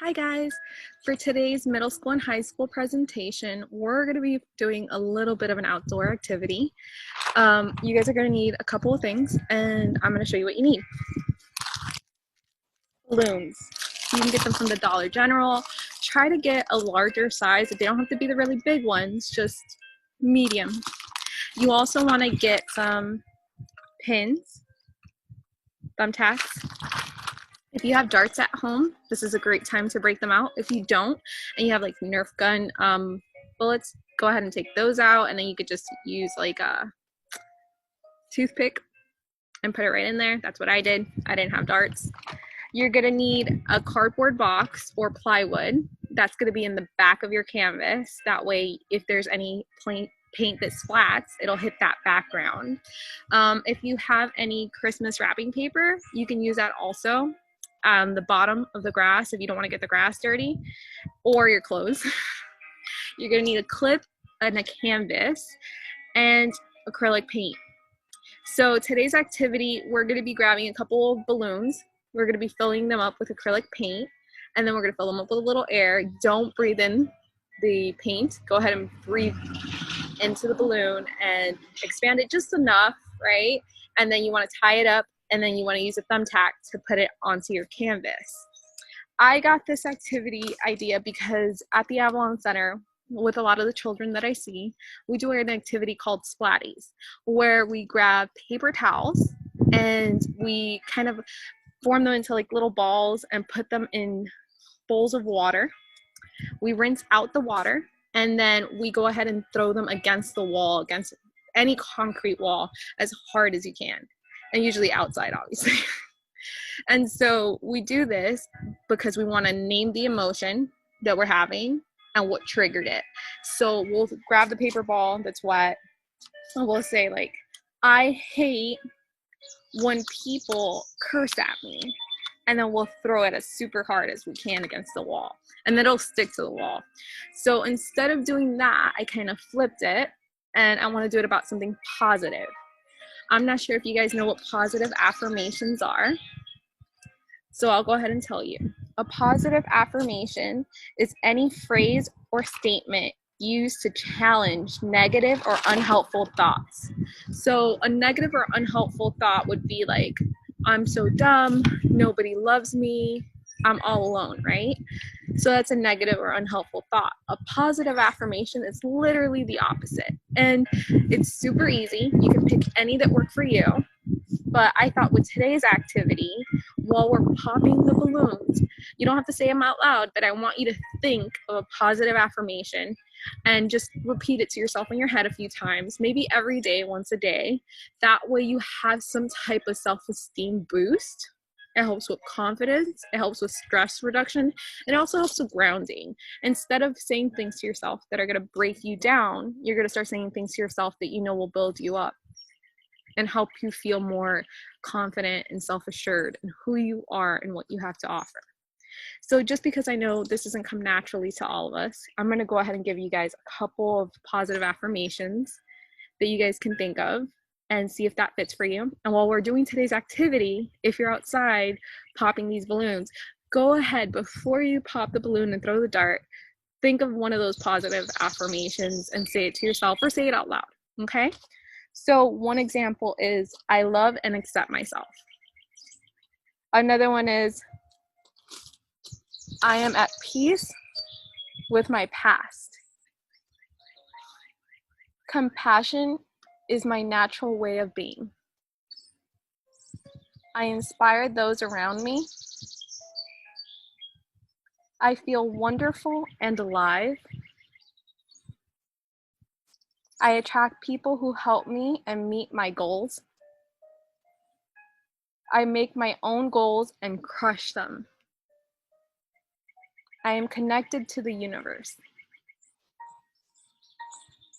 Hi guys! For today's middle school and high school presentation, we're going to be doing a little bit of an outdoor activity. You guys are going to need a couple of things, and I'm going to show you what you need. Balloons. You can get them from the Dollar General. Try to get a larger size. They don't have to be the really big ones, just medium. You also want to get some pins, thumbtacks. If you have darts at home, this is a great time to break them out. If you don't, and you have like Nerf gun bullets, go ahead and take those out, and then you could just use like a toothpick and put it right in there. That's what I did. I didn't have darts. You're gonna need a cardboard box or plywood. That's gonna be in the back of your canvas. That way, if there's any paint that splats, it'll hit that background. If you have any Christmas wrapping paper, you can use that also. The bottom of the grass if you don't want to get the grass dirty, or your clothes. You're going to need a clip and a canvas and acrylic paint. So today's activity, we're going to be grabbing a couple of balloons. We're going to be filling them up with acrylic paint, and then we're going to fill them up with a little air. Don't breathe in the paint. Go ahead and breathe into the balloon and expand it just enough, right? And then you want to tie it up, and then you want to use a thumbtack to put it onto your canvas. I got this activity idea because at the Avalon Center, with a lot of the children that I see, we do an activity called Splatties, where we grab paper towels and we kind of form them into like little balls and put them in bowls of water. We rinse out the water, and then we go ahead and throw them against the wall, against any concrete wall, as hard as you can. And usually outside, obviously. And so we do this because we want to name the emotion that we're having and what triggered it. So we'll grab the paper ball that's wet, and we'll say like, I hate when people curse at me. And then we'll throw it as super hard as we can against the wall. And then it'll stick to the wall. So instead of doing that, I kind of flipped it, and I want to do it about something positive. I'm not sure if you guys know what positive affirmations are, so I'll go ahead and tell you. A positive affirmation is any phrase or statement used to challenge negative or unhelpful thoughts. So a negative or unhelpful thought would be like, I'm so dumb, nobody loves me, I'm all alone, right? So that's a negative or unhelpful thought. A positive affirmation is literally the opposite. And it's super easy. You can pick any that work for you. But I thought with today's activity, while we're popping the balloons, you don't have to say them out loud, but I want you to think of a positive affirmation and just repeat it to yourself in your head a few times, maybe every day, once a day. That way you have some type of self-esteem boost. It helps with confidence, it helps with stress reduction, and it also helps with grounding. Instead of saying things to yourself that are going to break you down, you're going to start saying things to yourself that you know will build you up and help you feel more confident and self-assured in who you are and what you have to offer. So just because I know this doesn't come naturally to all of us, I'm going to go ahead and give you guys a couple of positive affirmations that you guys can think of and see if that fits for you. And while we're doing today's activity, if you're outside popping these balloons, go ahead before you pop the balloon and throw the dart, think of one of those positive affirmations and say it to yourself or say it out loud, okay? So one example is, I love and accept myself. Another one is, I am at peace with my past. Compassion is my natural way of being. I inspire those around me. I feel wonderful and alive. I attract people who help me and meet my goals. I make my own goals and crush them. I am connected to the universe.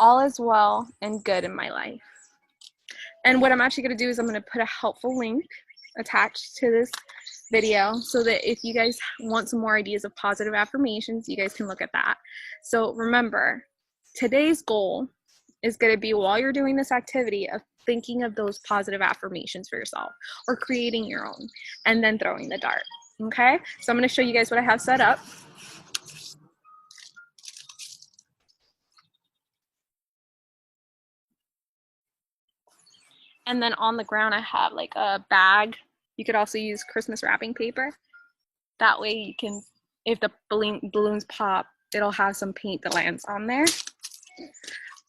All is well and good in my life. And what I'm actually going to do is I'm going to put a helpful link attached to this video so that if you guys want some more ideas of positive affirmations, you guys can look at that. So remember, today's goal is going to be, while you're doing this activity, of thinking of those positive affirmations for yourself or creating your own and then throwing the dart. Okay, so I'm going to show you guys what I have set up. And then on the ground, I have like a bag. You could also use Christmas wrapping paper. That way you can, if the balloons pop, it'll have some paint that lands on there.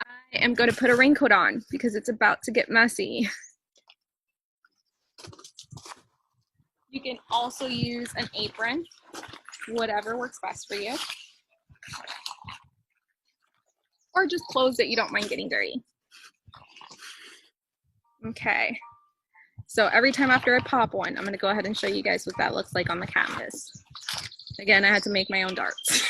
I am going to put a raincoat on because it's about to get messy. You can also use an apron, whatever works best for you. Or just clothes that you don't mind getting dirty. Okay, so every time after I pop one, I'm going to go ahead and show you guys what that looks like on the canvas. Again, I had to make my own darts.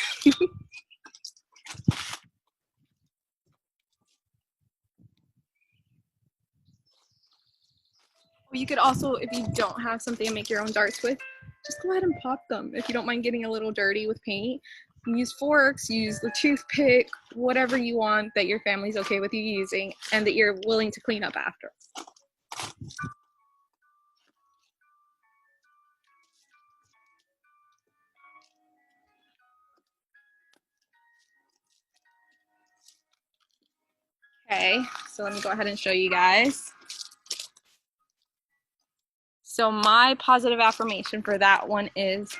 You could also, if you don't have something to make your own darts with, just go ahead and pop them. If you don't mind getting a little dirty with paint, you use forks, use the toothpick, whatever you want that your family's okay with you using and that you're willing to clean up after. Okay, so let me go ahead and show you guys. So my positive affirmation for that one is,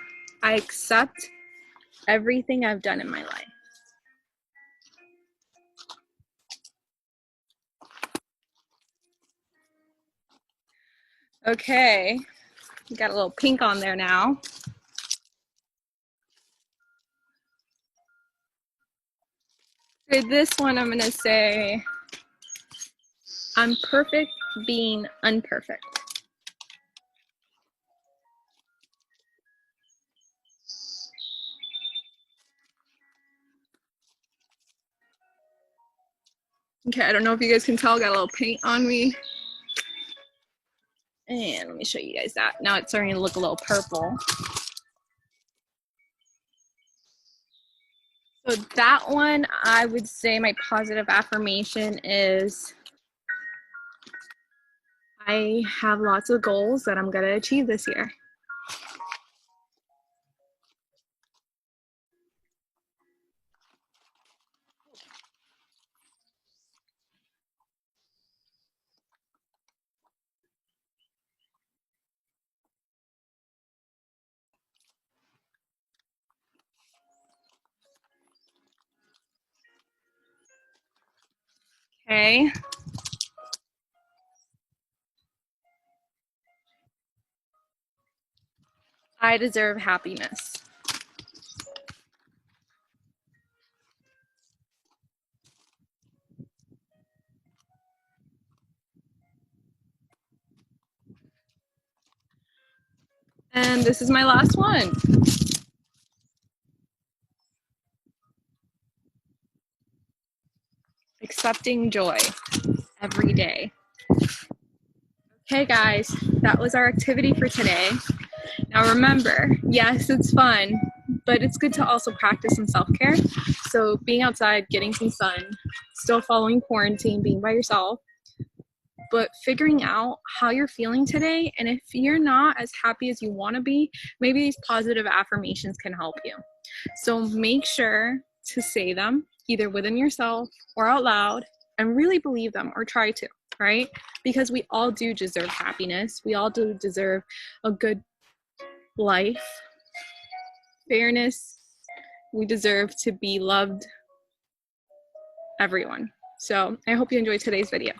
I accept everything I've done in my life. Okay, we got a little pink on there now. For this one, I'm gonna say, I'm perfect being unperfect. Okay, I don't know if you guys can tell, I got a little paint on me. And let me show you guys that. Now it's starting to look a little purple. So that one, I would say my positive affirmation is, I have lots of goals that I'm gonna achieve this year. Okay. I deserve happiness. And this is my last one. Accepting joy every day. Okay guys, that was our activity for today. Now remember, yes, it's fun, but it's good to also practice some self-care. So being outside, getting some sun, still following quarantine, being by yourself, but figuring out how you're feeling today. And if you're not as happy as you want to be, maybe these positive affirmations can help you. So make sure to say them either within yourself or out loud and really believe them, or try to, right? Because we all do deserve happiness. We all do deserve a good life, fairness. We deserve to be loved, everyone. So I hope you enjoyed today's video.